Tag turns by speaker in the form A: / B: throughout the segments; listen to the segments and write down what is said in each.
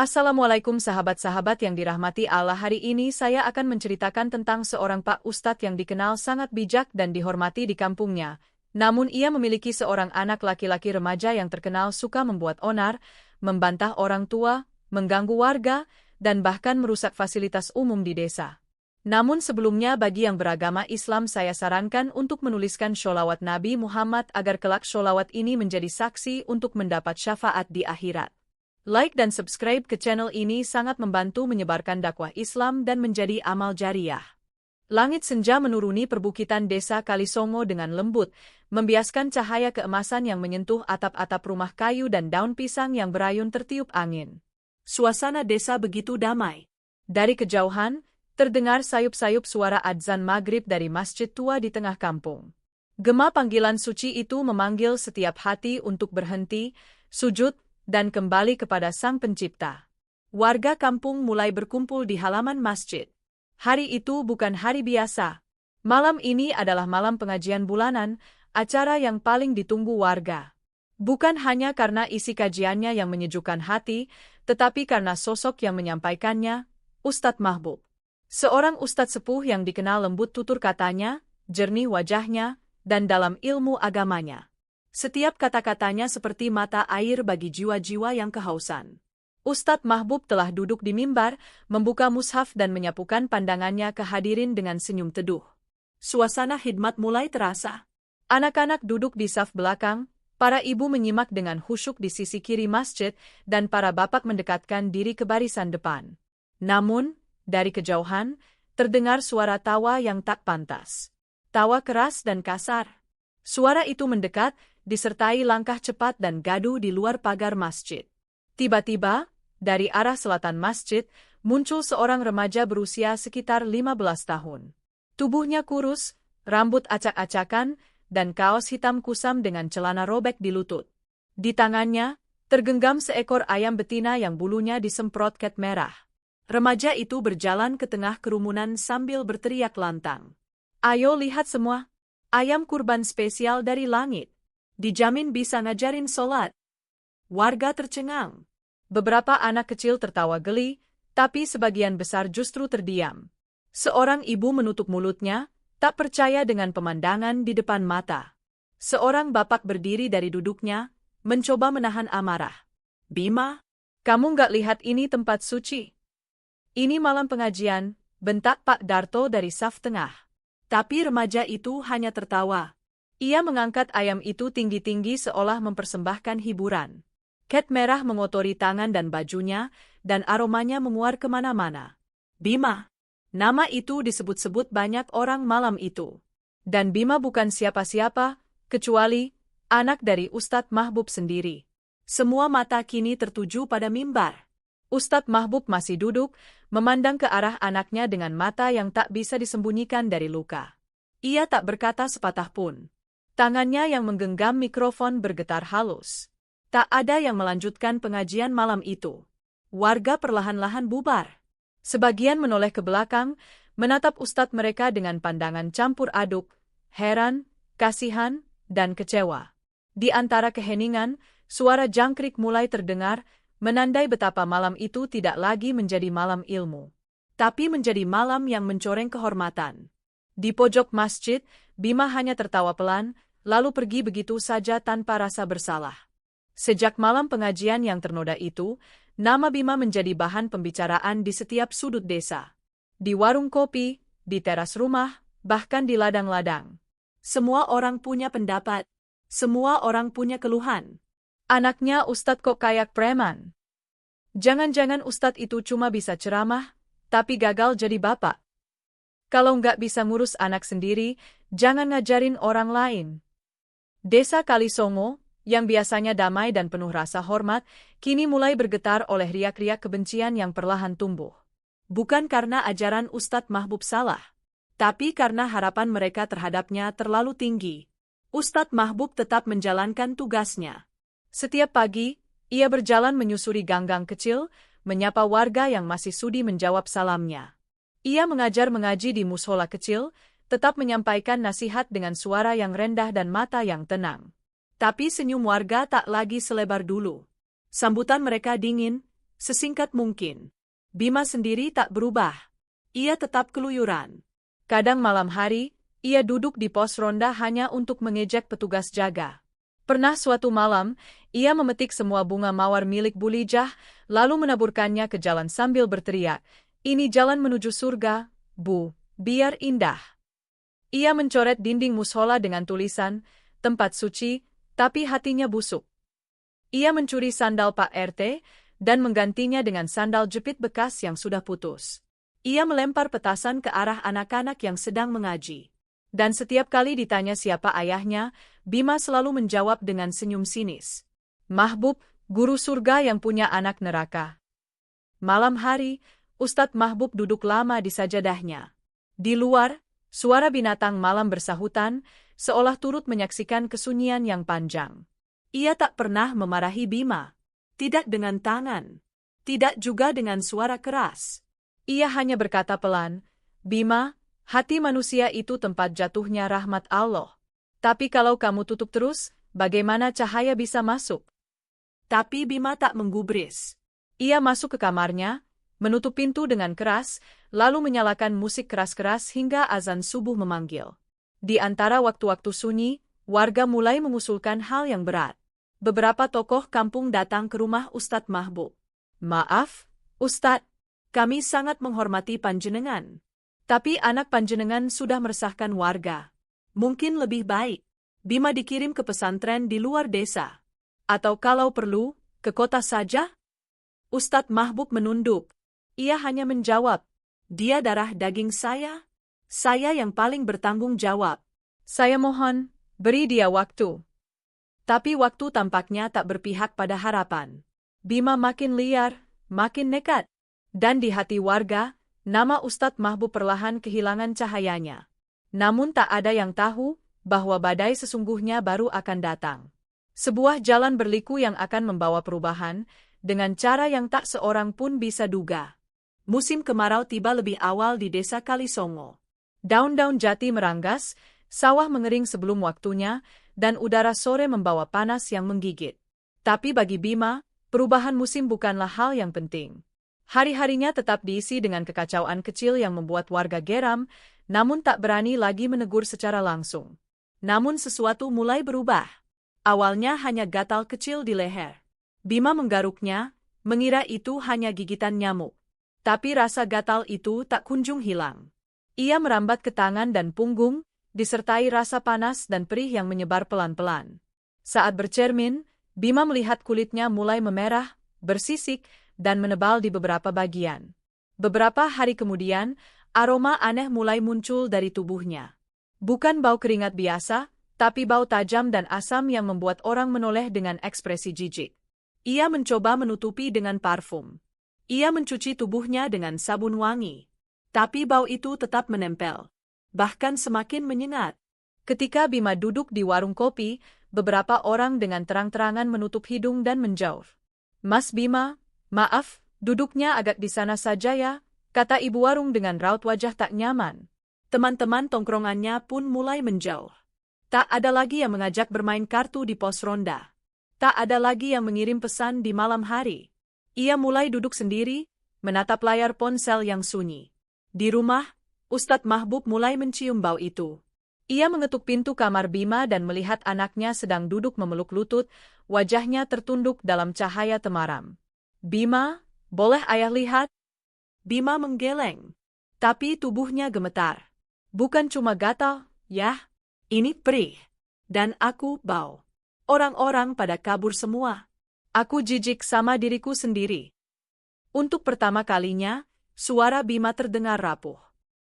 A: Assalamualaikum sahabat-sahabat yang dirahmati Allah. Hari ini saya akan menceritakan tentang seorang Pak Ustadz yang dikenal sangat bijak dan dihormati di kampungnya. Namun ia memiliki seorang anak laki-laki remaja yang terkenal suka membuat onar, membantah orang tua, mengganggu warga, dan bahkan merusak fasilitas umum di desa. Namun sebelumnya bagi yang beragama Islam saya sarankan untuk menuliskan sholawat Nabi Muhammad agar kelak sholawat ini menjadi saksi untuk mendapat syafaat di akhirat. Like dan subscribe ke channel ini sangat membantu menyebarkan dakwah Islam dan menjadi amal jariah. Langit senja menuruni perbukitan desa Kalisongo dengan lembut, membiaskan cahaya keemasan yang menyentuh atap-atap rumah kayu dan daun pisang yang berayun tertiup angin. Suasana desa begitu damai. Dari kejauhan, terdengar sayup-sayup suara adzan maghrib dari masjid tua di tengah kampung. Gema panggilan suci itu memanggil setiap hati untuk berhenti, sujud, dan kembali kepada Sang Pencipta. Warga kampung mulai berkumpul di halaman masjid. Hari itu bukan hari biasa. Malam ini adalah malam pengajian bulanan, acara yang paling ditunggu warga. Bukan hanya karena isi kajiannya yang menyejukkan hati, tetapi karena sosok yang menyampaikannya, Ustadz Mahbub. Seorang ustadz sepuh yang dikenal lembut tutur katanya, jernih wajahnya, dan dalam ilmu agamanya. Setiap kata-katanya seperti mata air bagi jiwa-jiwa yang kehausan. Ustadz Mahbub telah duduk di mimbar, membuka mushaf dan menyapukan pandangannya ke hadirin dengan senyum teduh. Suasana khidmat mulai terasa. Anak-anak duduk di saf belakang, para ibu menyimak dengan khusyuk di sisi kiri masjid, dan para bapak mendekatkan diri ke barisan depan. Namun, dari kejauhan, terdengar suara tawa yang tak pantas. Tawa keras dan kasar. Suara itu mendekat, disertai langkah cepat dan gaduh di luar pagar masjid. Tiba-tiba, dari arah selatan masjid, muncul seorang remaja berusia sekitar 15 tahun. Tubuhnya kurus, rambut acak-acakan, dan kaos hitam kusam dengan celana robek di lutut. Di tangannya, tergenggam seekor ayam betina yang bulunya disemprot cat merah. Remaja itu berjalan ke tengah kerumunan sambil berteriak lantang. "Ayo lihat semua, ayam kurban spesial dari langit. Dijamin bisa ngajarin sholat." Warga tercengang. Beberapa anak kecil tertawa geli, tapi sebagian besar justru terdiam. Seorang ibu menutup mulutnya, tak percaya dengan pemandangan di depan mata. Seorang bapak berdiri dari duduknya, mencoba menahan amarah. "Bima, kamu nggak lihat ini tempat suci? Ini malam pengajian," bentak Pak Darto dari saf tengah. Tapi remaja itu hanya tertawa. Ia mengangkat ayam itu tinggi-tinggi seolah mempersembahkan hiburan. Cat merah mengotori tangan dan bajunya, dan aromanya menguar kemana-mana. Bima. Nama itu disebut-sebut banyak orang malam itu. Dan Bima bukan siapa-siapa, kecuali anak dari Ustadz Mahbub sendiri. Semua mata kini tertuju pada mimbar. Ustadz Mahbub masih duduk, memandang ke arah anaknya dengan mata yang tak bisa disembunyikan dari luka. Ia tak berkata sepatah pun. Tangannya yang menggenggam mikrofon bergetar halus. Tak ada yang melanjutkan pengajian malam itu. Warga perlahan-lahan bubar. Sebagian menoleh ke belakang, menatap ustadz mereka dengan pandangan campur aduk, heran, kasihan, dan kecewa. Di antara keheningan, suara jangkrik mulai terdengar, menandai betapa malam itu tidak lagi menjadi malam ilmu, tapi menjadi malam yang mencoreng kehormatan. Di pojok masjid, Bima hanya tertawa pelan, lalu pergi begitu saja tanpa rasa bersalah. Sejak malam pengajian yang ternoda itu, nama Bima menjadi bahan pembicaraan di setiap sudut desa. Di warung kopi, di teras rumah, bahkan di ladang-ladang. Semua orang punya pendapat. Semua orang punya keluhan. Anaknya Ustadz kok kayak preman. Jangan-jangan Ustadz itu cuma bisa ceramah, tapi gagal jadi bapak. Kalau nggak bisa ngurus anak sendiri, jangan ngajarin orang lain. Desa Kalisongo, yang biasanya damai dan penuh rasa hormat, kini mulai bergetar oleh riak-riak kebencian yang perlahan tumbuh. Bukan karena ajaran Ustadz Mahbub salah, tapi karena harapan mereka terhadapnya terlalu tinggi. Ustadz Mahbub tetap menjalankan tugasnya. Setiap pagi, ia berjalan menyusuri gang-gang kecil, menyapa warga yang masih sudi menjawab salamnya. Ia mengajar mengaji di mushola kecil, tetap menyampaikan nasihat dengan suara yang rendah dan mata yang tenang. Tapi senyum warga tak lagi selebar dulu. Sambutan mereka dingin,
B: Sesingkat mungkin. Bima sendiri tak berubah. Ia tetap keluyuran.
A: Kadang malam hari, ia duduk di pos ronda hanya untuk mengejek petugas jaga. Pernah suatu malam, ia memetik semua bunga mawar milik Bulijah, lalu menaburkannya ke jalan sambil berteriak, "Ini jalan menuju surga, Bu, biar indah." Ia mencoret dinding mushola dengan tulisan, "Tempat suci," tapi hatinya busuk. Ia mencuri sandal Pak RT, dan menggantinya dengan sandal jepit bekas yang sudah putus. Ia melempar petasan ke arah anak-anak yang sedang mengaji. Dan setiap kali ditanya siapa ayahnya, Bima selalu menjawab dengan senyum sinis. "Mahbub, guru surga yang punya anak neraka." Malam hari, Ustadz Mahbub duduk lama di sajadahnya. Di luar, suara binatang malam bersahutan, seolah turut menyaksikan kesunyian yang panjang. Ia tak pernah memarahi Bima. Tidak dengan tangan. Tidak juga dengan suara keras. Ia hanya berkata pelan, "Bima, hati manusia itu tempat jatuhnya rahmat Allah. Tapi kalau kamu tutup terus, bagaimana cahaya bisa masuk?" Tapi Bima tak menggubris. Ia masuk ke kamarnya, menutup pintu dengan keras, lalu menyalakan musik keras-keras hingga azan subuh memanggil. Di antara waktu-waktu sunyi, warga mulai mengusulkan hal yang berat. Beberapa tokoh kampung datang ke rumah Ustadz Mahbub. "Maaf, Ustadz, kami sangat menghormati panjenengan. Tapi anak panjenengan sudah meresahkan warga. Mungkin lebih baik Bima dikirim ke pesantren di luar desa. Atau kalau perlu, ke kota saja?" Ustadz Mahbub menunduk. Ia hanya menjawab, "Dia darah daging saya. Saya yang paling bertanggung jawab. Saya mohon, beri dia waktu." Tapi waktu tampaknya tak berpihak pada harapan. Bima makin liar, makin nekat. Dan di hati warga, nama Ustadz Mahbub perlahan kehilangan cahayanya. Namun tak ada yang tahu bahwa badai sesungguhnya baru akan datang. Sebuah jalan berliku yang akan membawa perubahan, dengan cara yang tak seorang pun bisa duga. Musim kemarau tiba lebih awal di desa Kalisongo. Daun-daun jati meranggas, sawah mengering sebelum waktunya, dan udara sore membawa panas yang menggigit. Tapi bagi Bima, perubahan musim bukanlah hal yang penting. Hari-harinya tetap diisi dengan kekacauan kecil yang membuat warga geram, namun tak berani lagi menegur secara langsung. Namun sesuatu mulai berubah. Awalnya hanya gatal kecil di leher. Bima menggaruknya, mengira itu hanya gigitan nyamuk. Tapi rasa gatal itu tak kunjung hilang. Ia merambat ke tangan dan punggung, disertai rasa panas dan perih yang menyebar pelan-pelan. Saat bercermin, Bima melihat kulitnya mulai memerah, bersisik, dan menebal di beberapa bagian. Beberapa hari kemudian, aroma aneh mulai muncul dari tubuhnya. Bukan bau keringat biasa, tapi bau tajam dan asam yang membuat orang menoleh dengan ekspresi jijik. Ia mencoba menutupi dengan parfum. Ia mencuci tubuhnya dengan sabun wangi. Tapi bau itu tetap menempel. Bahkan semakin menyengat. Ketika Bima duduk di warung kopi, beberapa orang dengan terang-terangan menutup hidung dan menjauh. "Mas Bima, maaf, duduknya agak di sana saja ya," kata ibu warung dengan raut wajah tak nyaman. Teman-teman tongkrongannya pun mulai menjauh. Tak ada lagi yang mengajak bermain kartu di pos ronda. Tak ada lagi yang mengirim pesan di malam hari. Ia mulai duduk sendiri, menatap layar ponsel yang sunyi. Di rumah, Ustadz Mahbub mulai mencium bau itu. Ia mengetuk pintu kamar Bima dan melihat anaknya sedang duduk memeluk lutut, wajahnya tertunduk dalam cahaya temaram. "Bima, boleh ayah lihat?" Bima menggeleng. Tapi tubuhnya gemetar. "Bukan cuma gatal, ya. Ini perih. Dan aku bau. Orang-orang pada kabur semua. Aku jijik sama diriku sendiri." Untuk pertama kalinya, suara Bima terdengar rapuh.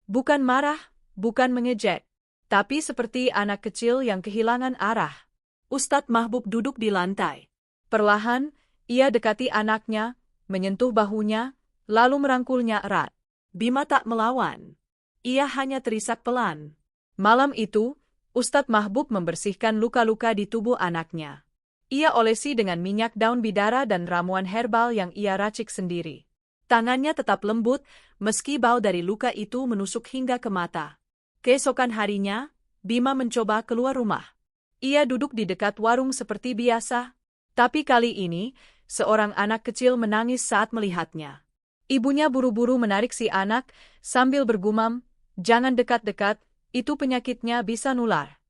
A: Bukan marah, bukan mengejek, tapi seperti anak kecil yang kehilangan arah. Ustadz Mahbub duduk di lantai. Perlahan, ia dekati anaknya, menyentuh bahunya, lalu merangkulnya erat. Bima tak melawan. Ia hanya terisak pelan. Malam itu, Ustadz Mahbub membersihkan luka-luka di tubuh anaknya. Ia olesi dengan minyak daun bidara dan ramuan herbal yang ia racik sendiri. Tangannya tetap lembut, meski bau dari luka itu menusuk hingga ke mata. Keesokan harinya, Bima mencoba keluar rumah. Ia duduk di dekat warung seperti biasa, tapi kali ini, seorang anak kecil menangis saat melihatnya. Ibunya buru-buru menarik si anak, sambil bergumam, "Jangan dekat-dekat, itu penyakitnya bisa nular."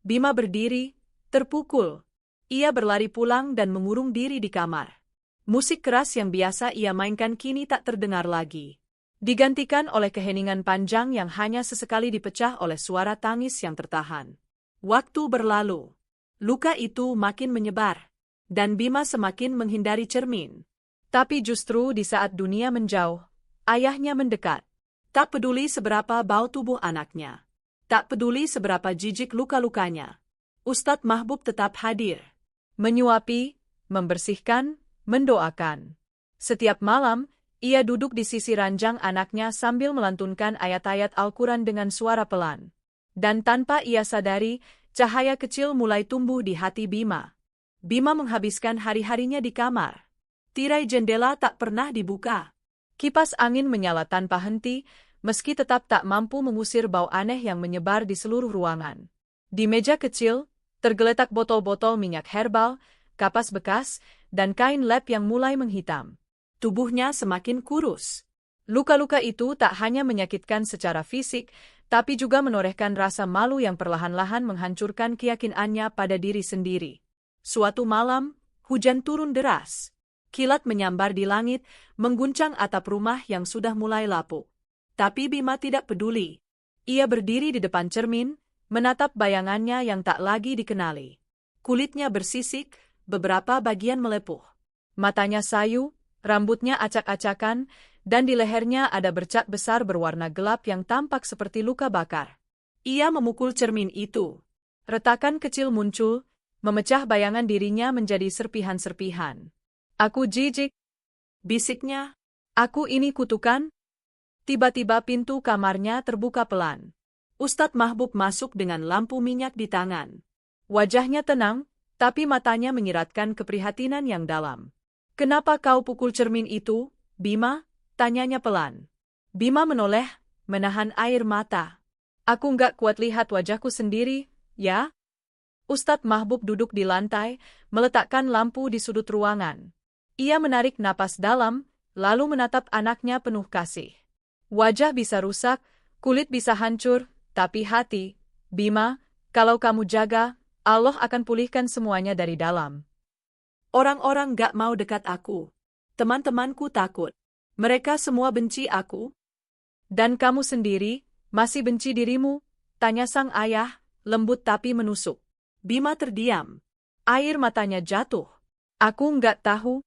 B: Bima berdiri, terpukul. Ia berlari pulang dan mengurung diri di kamar. Musik keras yang biasa ia mainkan kini tak terdengar lagi. Digantikan oleh keheningan panjang yang hanya sesekali dipecah oleh suara tangis yang tertahan. Waktu berlalu. Luka itu makin menyebar. Dan Bima semakin menghindari cermin.
A: Tapi justru di saat dunia menjauh, ayahnya mendekat.
B: Tak peduli seberapa bau tubuh anaknya. Tak peduli seberapa jijik luka-lukanya. Ustadz Mahbub tetap hadir.
A: Menyuapi, membersihkan, mendoakan. Setiap malam, ia duduk di sisi ranjang anaknya sambil melantunkan ayat-ayat Al-Quran dengan suara pelan. Dan tanpa ia sadari, cahaya kecil mulai tumbuh di hati Bima. Bima menghabiskan hari-harinya di kamar. Tirai jendela tak pernah dibuka. Kipas angin menyala tanpa henti, meski tetap tak mampu mengusir bau aneh yang menyebar di seluruh ruangan. Di meja kecil, tergeletak botol-botol minyak herbal, kapas bekas, dan kain lap yang mulai menghitam.
B: Tubuhnya semakin kurus.
A: Luka-luka itu tak hanya menyakitkan secara fisik, tapi juga menorehkan rasa malu yang perlahan-lahan menghancurkan keyakinannya pada diri sendiri.
B: Suatu malam, hujan turun deras. Kilat menyambar di langit, mengguncang atap rumah yang sudah mulai lapuk. Tapi Bima tidak peduli.
A: Ia berdiri di depan cermin, menatap bayangannya yang tak lagi dikenali.
B: Kulitnya bersisik, beberapa bagian melepuh.
A: Matanya sayu, rambutnya acak-acakan, dan di lehernya ada bercak besar berwarna gelap yang tampak seperti luka bakar.
B: Ia memukul cermin itu.
A: Retakan kecil muncul, memecah bayangan dirinya menjadi serpihan-serpihan. "Aku jijik,"
B: bisiknya.
A: "Aku ini kutukan." Tiba-tiba pintu kamarnya terbuka pelan.
B: Ustadz Mahbub masuk dengan lampu minyak di tangan.
A: Wajahnya tenang, tapi matanya menyiratkan keprihatinan yang dalam. "Kenapa kau pukul cermin itu, Bima?" tanyanya pelan. Bima menoleh, menahan air mata. "Aku nggak kuat lihat wajahku sendiri, ya?" Ustadz Mahbub duduk di lantai, meletakkan lampu di sudut ruangan. Ia menarik napas dalam, lalu menatap anaknya penuh kasih. "Wajah bisa rusak, kulit bisa hancur, tapi hati, Bima, kalau kamu jaga, Allah akan pulihkan semuanya dari dalam."
B: "Orang-orang gak mau dekat aku. Teman-temanku takut. Mereka semua benci aku."
A: "Dan kamu sendiri, masih benci dirimu?" tanya sang ayah, lembut tapi menusuk.
B: Bima terdiam.
A: Air matanya jatuh. "Aku nggak tahu,"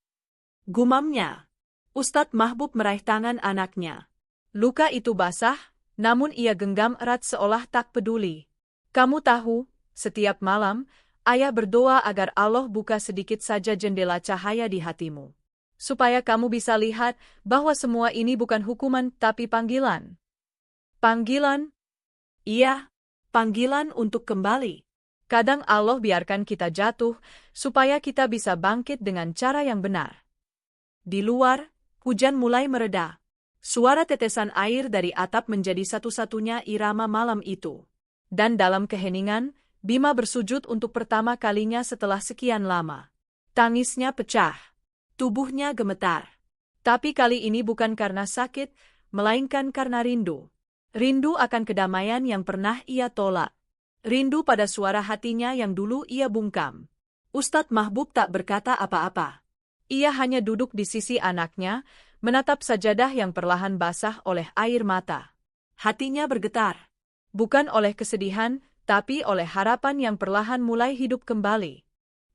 B: gumamnya. Ustadz Mahbub meraih tangan anaknya.
A: Luka itu basah, namun ia genggam erat seolah tak peduli. "Kamu tahu, setiap malam, ayah berdoa agar Allah buka sedikit saja jendela cahaya di hatimu. Supaya kamu bisa lihat bahwa semua ini bukan hukuman tapi panggilan." "Panggilan?"
B: "Iya, panggilan untuk kembali."
A: Kadang Allah biarkan kita jatuh, supaya kita bisa bangkit dengan cara yang benar.
B: Di luar, hujan mulai mereda. Suara tetesan air dari atap menjadi satu-satunya irama malam itu.
A: Dan dalam keheningan, Bima bersujud untuk pertama kalinya setelah sekian lama. Tangisnya pecah.
B: Tubuhnya gemetar.
A: Tapi kali ini bukan karena sakit, melainkan karena rindu. Rindu akan kedamaian yang pernah ia tolak. Rindu pada suara hatinya yang dulu ia bungkam.
B: Ustadz Mahbub tak berkata apa-apa.
A: Ia hanya duduk di sisi anaknya, menatap sajadah yang perlahan basah oleh air mata.
B: Hatinya bergetar.
A: Bukan oleh kesedihan, tapi oleh harapan yang perlahan mulai hidup kembali.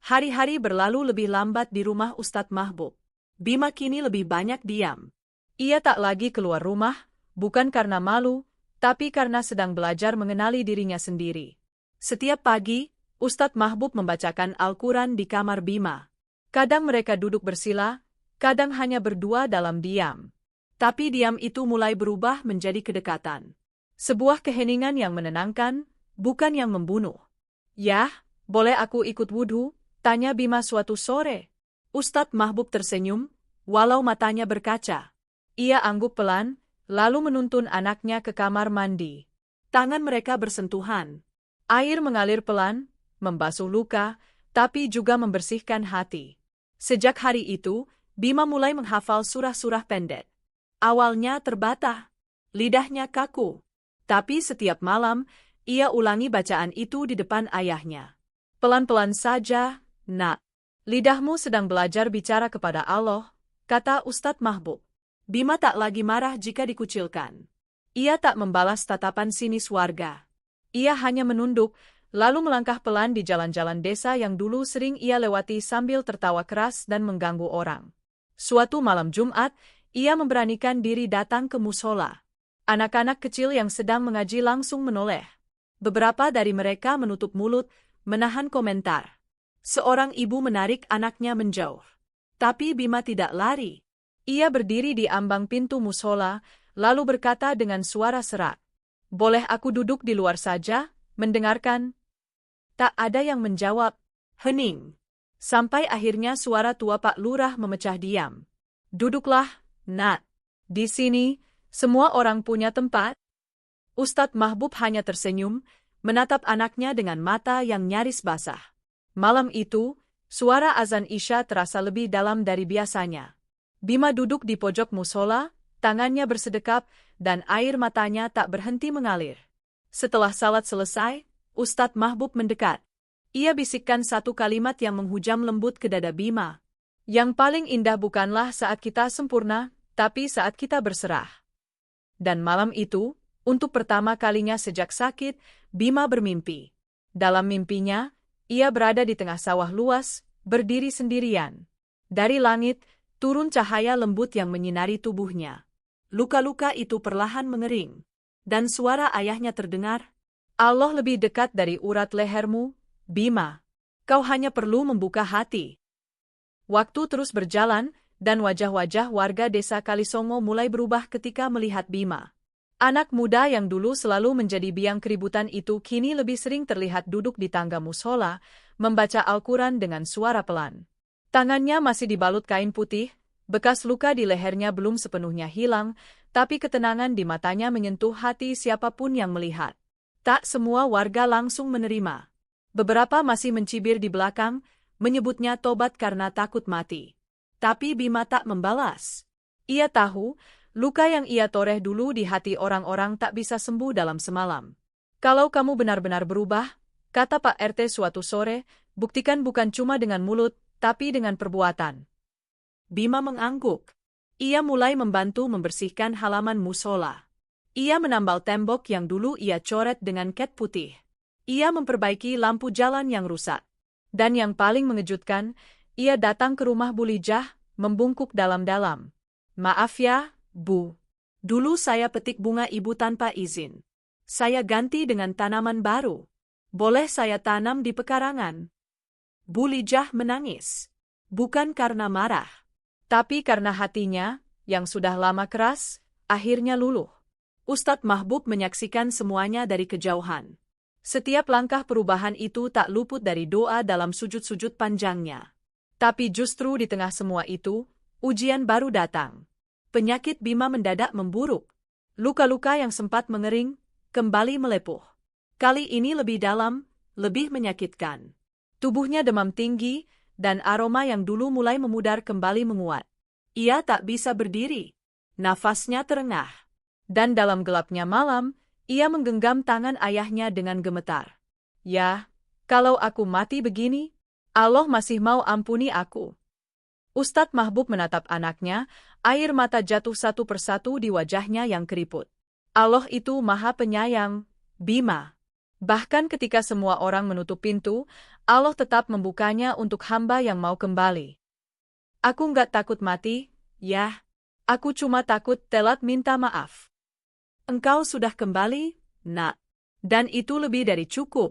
B: Hari-hari berlalu lebih lambat di rumah Ustadz Mahbub. Bima kini lebih banyak diam.
A: Ia tak lagi keluar rumah, bukan karena malu, tapi karena sedang belajar mengenali dirinya sendiri. Setiap pagi, Ustadz Mahbub membacakan Al-Quran di kamar Bima. Kadang mereka duduk bersila, kadang hanya berdua dalam diam.
B: Tapi diam itu mulai berubah menjadi kedekatan.
A: Sebuah keheningan yang menenangkan, bukan yang membunuh. "Yah, boleh aku ikut wudhu?" tanya Bima suatu sore.
B: Ustadz Mahbub tersenyum, walau matanya berkaca.
A: Ia angguk pelan, lalu menuntun anaknya ke kamar mandi.
B: Tangan mereka bersentuhan.
A: Air mengalir pelan, membasuh luka, tapi juga membersihkan hati.
B: Sejak hari itu, Bima mulai menghafal surah-surah pendek. Awalnya terbata, lidahnya kaku. Tapi setiap malam, ia ulangi bacaan itu di depan ayahnya.
A: Pelan-pelan saja, Nak. Lidahmu sedang belajar bicara kepada Allah, kata Ustadz Mahbub.
B: Bima tak lagi marah jika dikucilkan. Ia tak membalas tatapan sinis warga.
A: Ia hanya menunduk, lalu melangkah pelan di jalan-jalan desa yang dulu sering ia lewati sambil tertawa keras dan mengganggu orang. Suatu malam Jumat, ia memberanikan diri datang ke musola. Anak-anak kecil yang sedang mengaji langsung menoleh. Beberapa dari mereka menutup mulut, menahan komentar. Seorang ibu menarik anaknya menjauh. Tapi Bima tidak lari. Ia berdiri di ambang pintu musola, lalu berkata dengan suara serak, "Boleh aku duduk di luar saja, mendengarkan?" Tak ada yang menjawab. Hening. Sampai akhirnya suara tua Pak Lurah memecah diam. "Duduklah, Nak. Di sini, semua orang punya tempat." Ustadz Mahbub hanya tersenyum, menatap anaknya dengan mata yang nyaris basah. Malam itu, suara azan Isya terasa lebih dalam dari biasanya. Bima duduk di pojok musola, tangannya bersedekap, dan air matanya tak berhenti mengalir. Setelah salat selesai, Ustadz Mahbub mendekat. Ia bisikkan satu kalimat yang menghujam lembut ke dada Bima. "Yang paling indah bukanlah saat kita sempurna, tapi saat kita berserah." Dan malam itu, untuk pertama kalinya sejak sakit, Bima bermimpi. Dalam mimpinya, ia berada di tengah sawah luas, berdiri sendirian. Dari langit, turun cahaya lembut yang menyinari tubuhnya. Luka-luka itu perlahan mengering. Dan suara ayahnya terdengar, "Allah lebih dekat dari urat lehermu, Bima. Kau hanya perlu membuka hati." Waktu terus berjalan, dan wajah-wajah warga desa Kalisongo mulai berubah ketika melihat Bima. Anak muda yang dulu selalu menjadi biang keributan itu kini lebih sering terlihat duduk di tangga musola, membaca Al-Quran dengan suara pelan. Tangannya masih dibalut kain putih, bekas luka di lehernya belum sepenuhnya hilang, tapi ketenangan di matanya menyentuh hati siapapun yang melihat. Tak semua warga langsung menerima. Beberapa masih mencibir di belakang, menyebutnya tobat karena takut mati. Tapi Bima tak membalas. Ia tahu, luka yang ia toreh dulu di hati orang-orang tak bisa sembuh dalam semalam. "Kalau kamu benar-benar berubah," kata Pak RT suatu sore, "buktikan bukan cuma dengan mulut, tapi dengan perbuatan." Bima mengangguk. Ia mulai membantu membersihkan halaman musola. Ia menambal tembok yang dulu ia coret dengan cat putih. Ia memperbaiki lampu jalan yang rusak. Dan yang paling mengejutkan, ia datang ke rumah Bulijah, membungkuk dalam-dalam. "Maaf ya, Bu. Dulu saya petik bunga ibu tanpa izin. Saya ganti dengan tanaman baru. Boleh saya tanam di pekarangan?" Bulijah menangis. Bukan karena marah, tapi karena hatinya, yang sudah lama keras, akhirnya luluh. Ustadz Mahbub menyaksikan semuanya dari kejauhan. Setiap langkah perubahan itu tak luput dari doa dalam sujud-sujud panjangnya. Tapi justru di tengah semua itu, ujian baru datang. Penyakit Bima mendadak memburuk. Luka-luka yang sempat mengering, kembali melepuh. Kali ini lebih dalam, lebih menyakitkan. Tubuhnya demam tinggi, dan aroma yang dulu mulai memudar kembali menguat. Ia tak bisa berdiri. Nafasnya terengah. Dan dalam gelapnya malam, ia menggenggam tangan ayahnya dengan gemetar. "Ya, kalau aku mati begini, Allah masih mau ampuni aku." Ustadz Mahbub menatap anaknya, air mata jatuh satu persatu di wajahnya yang keriput. "Allah itu Maha Penyayang, Bima. Bahkan ketika semua orang menutup pintu, Allah tetap membukanya untuk hamba yang mau kembali. Aku nggak takut mati, ya. Aku cuma takut telat minta maaf." "Engkau sudah kembali, Nak. Dan itu lebih dari cukup."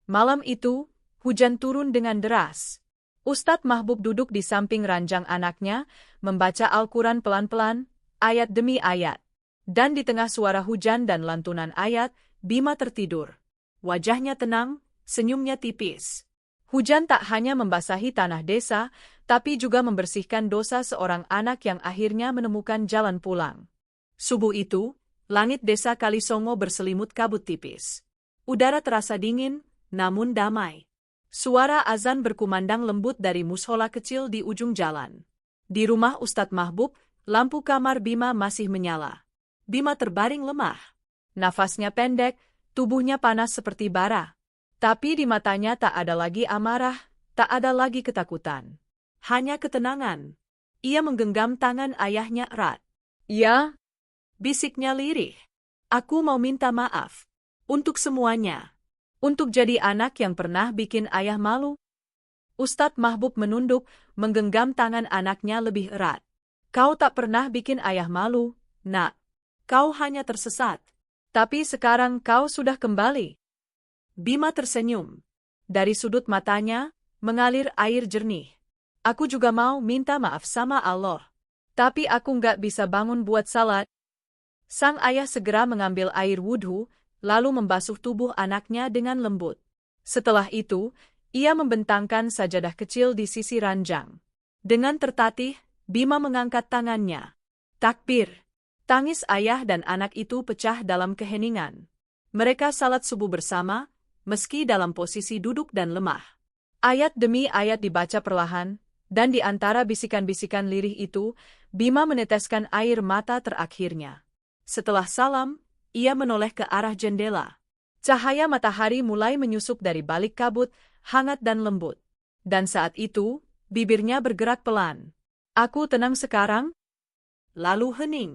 A: Malam itu, hujan turun dengan deras. Ustadz Mahbub duduk di samping ranjang anaknya, membaca Al-Quran pelan-pelan, ayat demi ayat. Dan di tengah suara hujan dan lantunan ayat, Bima tertidur. Wajahnya tenang, senyumnya tipis. Hujan tak hanya membasahi tanah desa, tapi juga membersihkan dosa seorang anak yang akhirnya menemukan jalan pulang. Subuh itu, langit desa Kalisongo berselimut kabut tipis. Udara terasa dingin, namun damai.
B: Suara azan berkumandang lembut dari mushola kecil di ujung jalan. Di rumah Ustadz Mahbub, lampu kamar Bima masih menyala. Bima terbaring lemah. Nafasnya pendek, tubuhnya panas seperti bara. Tapi di matanya tak ada lagi amarah, tak ada lagi ketakutan. Hanya ketenangan. Ia menggenggam tangan ayahnya erat.
A: "Ya?"
B: Bisiknya lirih. "Aku mau minta maaf. Untuk semuanya. Untuk jadi anak yang pernah bikin ayah malu." Ustadz Mahbub menunduk, menggenggam tangan anaknya lebih erat. "Kau tak pernah bikin ayah malu, nak. Kau hanya tersesat. Tapi sekarang kau sudah kembali." Bima tersenyum. Dari sudut matanya, mengalir air jernih. "Aku juga mau minta maaf sama Allah. Tapi aku nggak bisa bangun buat salat." Sang ayah segera mengambil air wudhu, lalu membasuh tubuh anaknya dengan lembut. Setelah itu, ia membentangkan sajadah kecil di sisi ranjang. Dengan tertatih, Bima mengangkat tangannya. Takbir! Tangis ayah dan anak itu pecah dalam keheningan. Mereka salat subuh bersama, meski dalam posisi duduk dan lemah. Ayat demi ayat dibaca perlahan, dan di antara bisikan-bisikan lirih itu, Bima meneteskan air mata terakhirnya. Setelah salam, ia menoleh ke arah jendela. Cahaya matahari mulai menyusup dari balik kabut, hangat dan lembut. Dan saat itu, bibirnya bergerak pelan. "Aku tenang sekarang?" Lalu hening.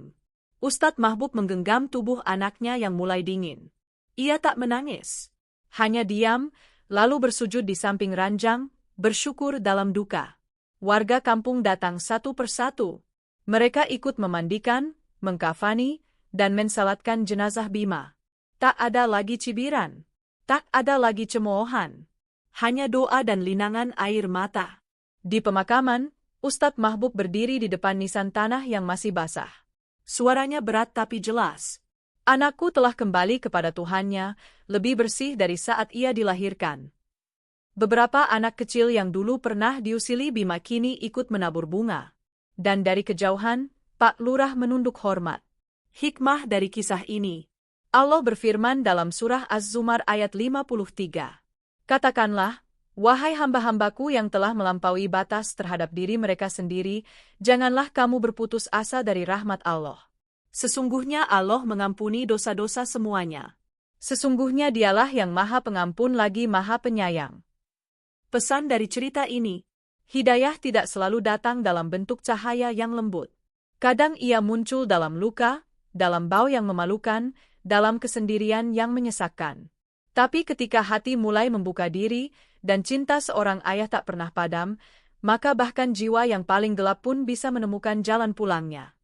B: Ustadz Mahbub menggenggam tubuh anaknya yang mulai dingin. Ia tak menangis. Hanya diam, lalu bersujud di samping ranjang, bersyukur dalam duka. Warga kampung datang satu persatu. Mereka ikut memandikan, mengkafani, dan mensalatkan jenazah Bima. Tak ada lagi cibiran. Tak ada lagi cemoohan. Hanya doa dan linangan air mata. Di pemakaman, Ustadz Mahbub berdiri di depan nisan tanah yang masih basah. Suaranya berat tapi jelas. "Anakku telah kembali kepada Tuhannya, lebih bersih dari saat ia dilahirkan." Beberapa anak kecil yang dulu pernah diusili Bima kini ikut menabur bunga. Dan dari kejauhan, Pak Lurah menunduk hormat. Hikmah dari kisah ini. Allah berfirman dalam surah Az-Zumar ayat 53. "Katakanlah, wahai hamba-hambaku yang telah melampaui batas terhadap diri mereka sendiri, janganlah kamu berputus asa dari rahmat Allah. Sesungguhnya Allah mengampuni dosa-dosa semuanya. Sesungguhnya Dialah yang Maha Pengampun lagi Maha Penyayang." Pesan dari cerita ini, hidayah tidak selalu datang dalam bentuk cahaya yang lembut. Kadang ia muncul dalam luka, dalam bau yang memalukan, dalam kesendirian yang menyesakkan. Tapi ketika hati mulai membuka diri, dan cinta seorang ayah tak pernah padam, maka bahkan jiwa yang paling gelap pun bisa menemukan jalan pulangnya.